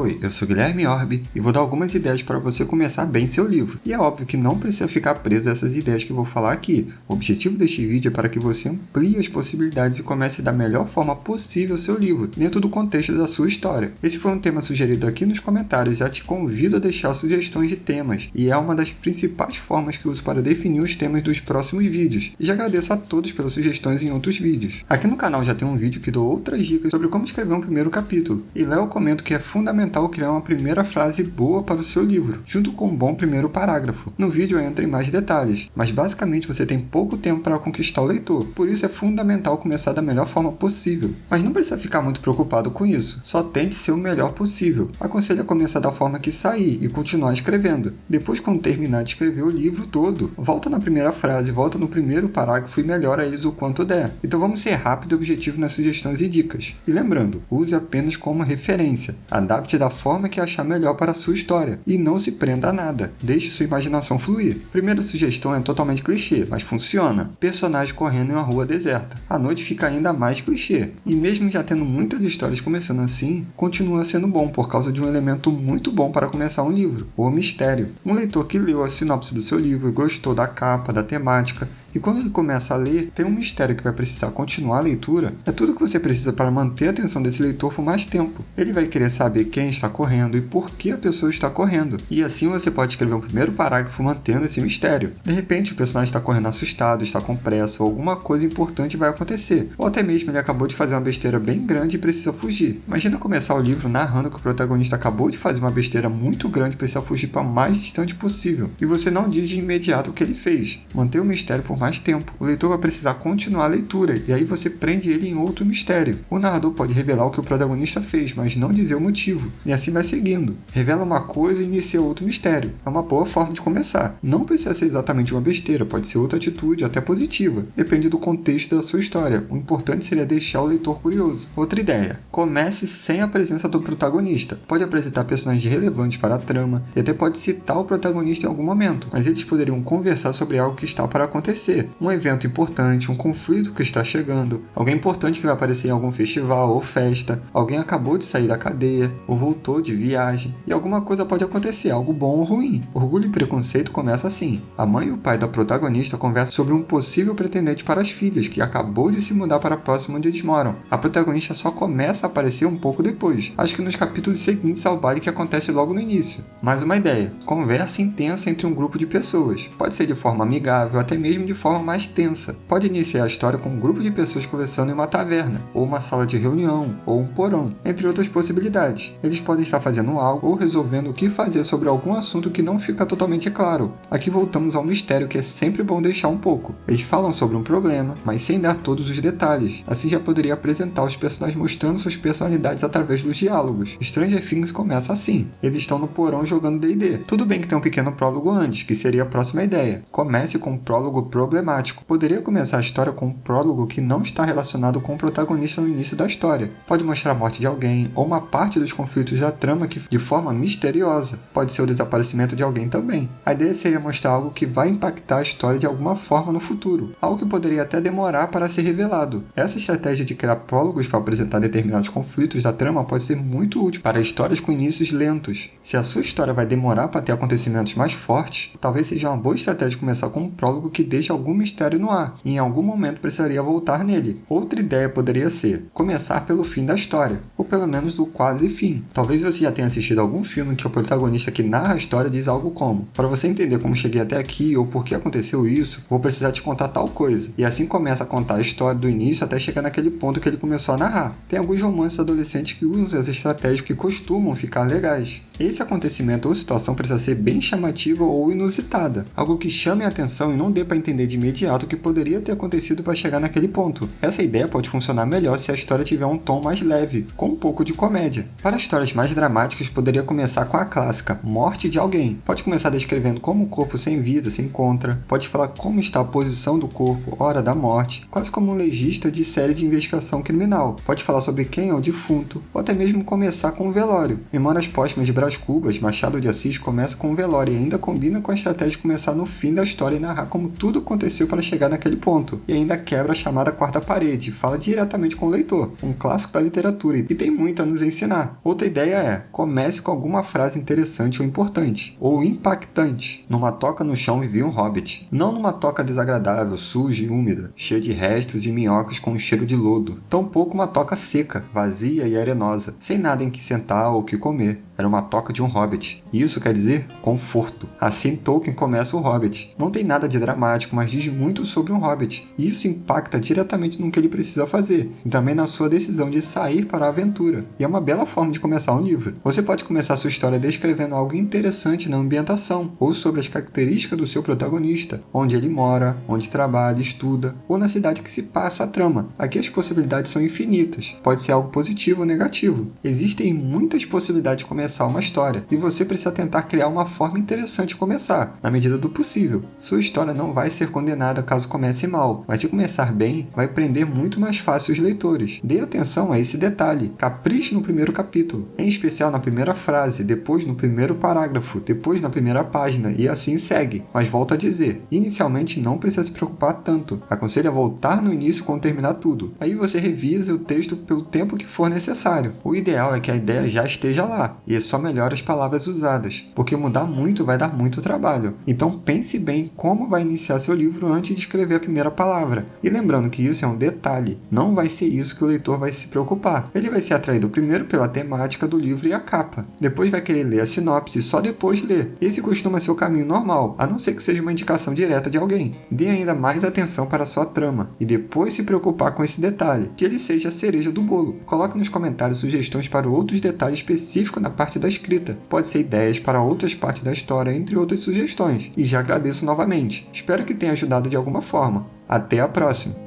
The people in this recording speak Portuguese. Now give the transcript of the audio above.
Oi, eu sou Guilherme Orbi e vou dar algumas ideias para você começar bem seu livro. E é óbvio que não precisa ficar preso a essas ideias que eu vou falar aqui. O objetivo deste vídeo é para que você amplie as possibilidades e comece da melhor forma possível seu livro, dentro do contexto da sua história. Esse foi um tema sugerido aqui nos comentários, já te convido a deixar sugestões de temas, e é uma das principais formas que uso para definir os temas dos próximos vídeos. E já agradeço a todos pelas sugestões em outros vídeos. Aqui no canal já tem um vídeo que dou outras dicas sobre como escrever um primeiro capítulo, e lá eu comento que é fundamental criar uma primeira frase boa para o seu livro, junto com um bom primeiro parágrafo. No vídeo eu entro em mais detalhes, mas basicamente você tem pouco tempo para conquistar o leitor, por isso é fundamental começar da melhor forma possível. Mas não precisa ficar muito preocupado com isso, só tente ser o melhor possível. Aconselho a começar da forma que sair e continuar escrevendo. Depois, quando terminar de escrever o livro todo, volta na primeira frase, volta no primeiro parágrafo e melhora eles o quanto der. Então vamos ser rápido e objetivo nas sugestões e dicas. E lembrando, use apenas como referência. Adapte da forma que achar melhor para a sua história e não se prenda a nada. Deixe sua imaginação fluir. Primeira sugestão é totalmente clichê, mas funciona. Personagem correndo em uma rua deserta. A noite fica ainda mais clichê. E mesmo já tendo muitas histórias começando assim, continua sendo bom por causa de um elemento muito bom para começar um livro: o mistério. Um leitor que leu a sinopse do seu livro, gostou da capa, da temática, e quando ele começa a ler, tem um mistério que vai precisar continuar a leitura, é tudo que você precisa para manter a atenção desse leitor por mais tempo. Ele vai querer saber quem está correndo e por que a pessoa está correndo. E assim você pode escrever um primeiro parágrafo mantendo esse mistério. De repente o personagem está correndo assustado, está com pressa, ou alguma coisa importante vai acontecer. Ou até mesmo ele acabou de fazer uma besteira bem grande e precisa fugir. Imagina começar o livro narrando que o protagonista acabou de fazer uma besteira muito grande e precisa fugir para o mais distante possível. E você não diz de imediato o que ele fez. Manter o mistério por mais tempo. O leitor vai precisar continuar a leitura, e aí você prende ele em outro mistério. O narrador pode revelar o que o protagonista fez, mas não dizer o motivo, e assim vai seguindo. Revela uma coisa e inicia outro mistério. É uma boa forma de começar. Não precisa ser exatamente uma besteira, pode ser outra atitude, até positiva. Depende do contexto da sua história. O importante seria deixar o leitor curioso. Outra ideia: comece sem a presença do protagonista. Pode apresentar personagens relevantes para a trama, e até pode citar o protagonista em algum momento, mas eles poderiam conversar sobre algo que está para acontecer. Um evento importante, um conflito que está chegando, alguém importante que vai aparecer em algum festival ou festa, alguém acabou de sair da cadeia ou voltou de viagem, e alguma coisa pode acontecer, algo bom ou ruim. Orgulho e Preconceito começa assim. A mãe e o pai da protagonista conversam sobre um possível pretendente para as filhas, que acabou de se mudar para próximo onde eles moram. A protagonista só começa a aparecer um pouco depois, acho que nos capítulos seguintes ao baile que acontece logo no início. Mais uma ideia: conversa intensa entre um grupo de pessoas. Pode ser de forma amigável, até mesmo de forma mais tensa. Pode iniciar a história com um grupo de pessoas conversando em uma taverna, ou uma sala de reunião, ou um porão, entre outras possibilidades. Eles podem estar fazendo algo ou resolvendo o que fazer sobre algum assunto que não fica totalmente claro. Aqui voltamos ao mistério, que é sempre bom deixar um pouco. Eles falam sobre um problema, mas sem dar todos os detalhes. Assim já poderia apresentar os personagens mostrando suas personalidades através dos diálogos. Stranger Things começa assim. Eles estão no porão jogando D&D. Tudo bem que tem um pequeno prólogo antes, que seria a próxima ideia. Comece com um prólogo problemático. Poderia começar a história com um prólogo que não está relacionado com o protagonista no início da história. Pode mostrar a morte de alguém, ou uma parte dos conflitos da trama que de forma misteriosa. Pode ser o desaparecimento de alguém também. A ideia seria mostrar algo que vai impactar a história de alguma forma no futuro. Algo que poderia até demorar para ser revelado. Essa estratégia de criar prólogos para apresentar determinados conflitos da trama pode ser muito útil para histórias com inícios lentos. Se a sua história vai demorar para ter acontecimentos mais fortes, talvez seja uma boa estratégia começar com um prólogo que deixe algum mistério no ar, e em algum momento precisaria voltar nele. Outra ideia poderia ser começar pelo fim da história, ou pelo menos do quase fim. Talvez você já tenha assistido algum filme que o protagonista que narra a história diz algo como: para você entender como cheguei até aqui, ou por que aconteceu isso, vou precisar te contar tal coisa. E assim começa a contar a história do início até chegar naquele ponto que ele começou a narrar. Tem alguns romances adolescentes que usam as estratégias que costumam ficar legais. Esse acontecimento ou situação precisa ser bem chamativa ou inusitada, algo que chame a atenção e não dê para entender de imediato o que poderia ter acontecido para chegar naquele ponto. Essa ideia pode funcionar melhor se a história tiver um tom mais leve, com um pouco de comédia. Para histórias mais dramáticas, poderia começar com a clássica morte de alguém. Pode começar descrevendo como o corpo sem vida se encontra, pode falar como está a posição do corpo, hora da morte, quase como um legista de série de investigação criminal. Pode falar sobre quem é o defunto, ou até mesmo começar com um velório. Memórias Póstumas de Brás Cubas, Machado de Assis começa com um velório e ainda combina com a estratégia de começar no fim da história e narrar como tudo aconteceu aconteceu para chegar naquele ponto, e ainda quebra a chamada quarta parede, fala diretamente com o leitor, um clássico da literatura e tem muito a nos ensinar. Outra ideia é, comece com alguma frase interessante ou importante, ou impactante. Numa toca no chão vivia um hobbit, não numa toca desagradável, suja e úmida, cheia de restos e minhocas com um cheiro de lodo, tampouco uma toca seca, vazia e arenosa, sem nada em que sentar ou que comer. Era uma toca de um hobbit. E isso quer dizer conforto. Assim Tolkien começa o Hobbit. Não tem nada de dramático, mas diz muito sobre um hobbit. E isso impacta diretamente no que ele precisa fazer, e também na sua decisão de sair para a aventura. E é uma bela forma de começar um livro. Você pode começar sua história descrevendo algo interessante na ambientação, ou sobre as características do seu protagonista, onde ele mora, onde trabalha, estuda, ou na cidade que se passa a trama. Aqui as possibilidades são infinitas. Pode ser algo positivo ou negativo. Existem muitas possibilidades de começar uma história, e você precisa tentar criar uma forma interessante de começar, na medida do possível. Sua história não vai ser condenada caso comece mal, mas se começar bem, vai prender muito mais fácil os leitores. Dê atenção a esse detalhe, capriche no primeiro capítulo, em especial na primeira frase, depois no primeiro parágrafo, depois na primeira página, e assim segue. Mas volto a dizer, inicialmente não precisa se preocupar tanto, aconselho a voltar no início quando terminar tudo. Aí você revisa o texto pelo tempo que for necessário. O ideal é que a ideia já esteja lá, e só melhora as palavras usadas, porque mudar muito vai dar muito trabalho. Então pense bem como vai iniciar seu livro antes de escrever a primeira palavra. E lembrando que isso é um detalhe, não vai ser isso que o leitor vai se preocupar. Ele vai ser atraído primeiro pela temática do livro e a capa. Depois vai querer ler a sinopse e só depois ler. Esse costuma ser o caminho normal, a não ser que seja uma indicação direta de alguém. Dê ainda mais atenção para a sua trama, e depois se preocupar com esse detalhe, que ele seja a cereja do bolo. Coloque nos comentários sugestões para outros detalhes específicos na parte da escrita. Pode ser ideias para outras partes da história, entre outras sugestões. E já agradeço novamente. Espero que tenha ajudado de alguma forma. Até a próxima!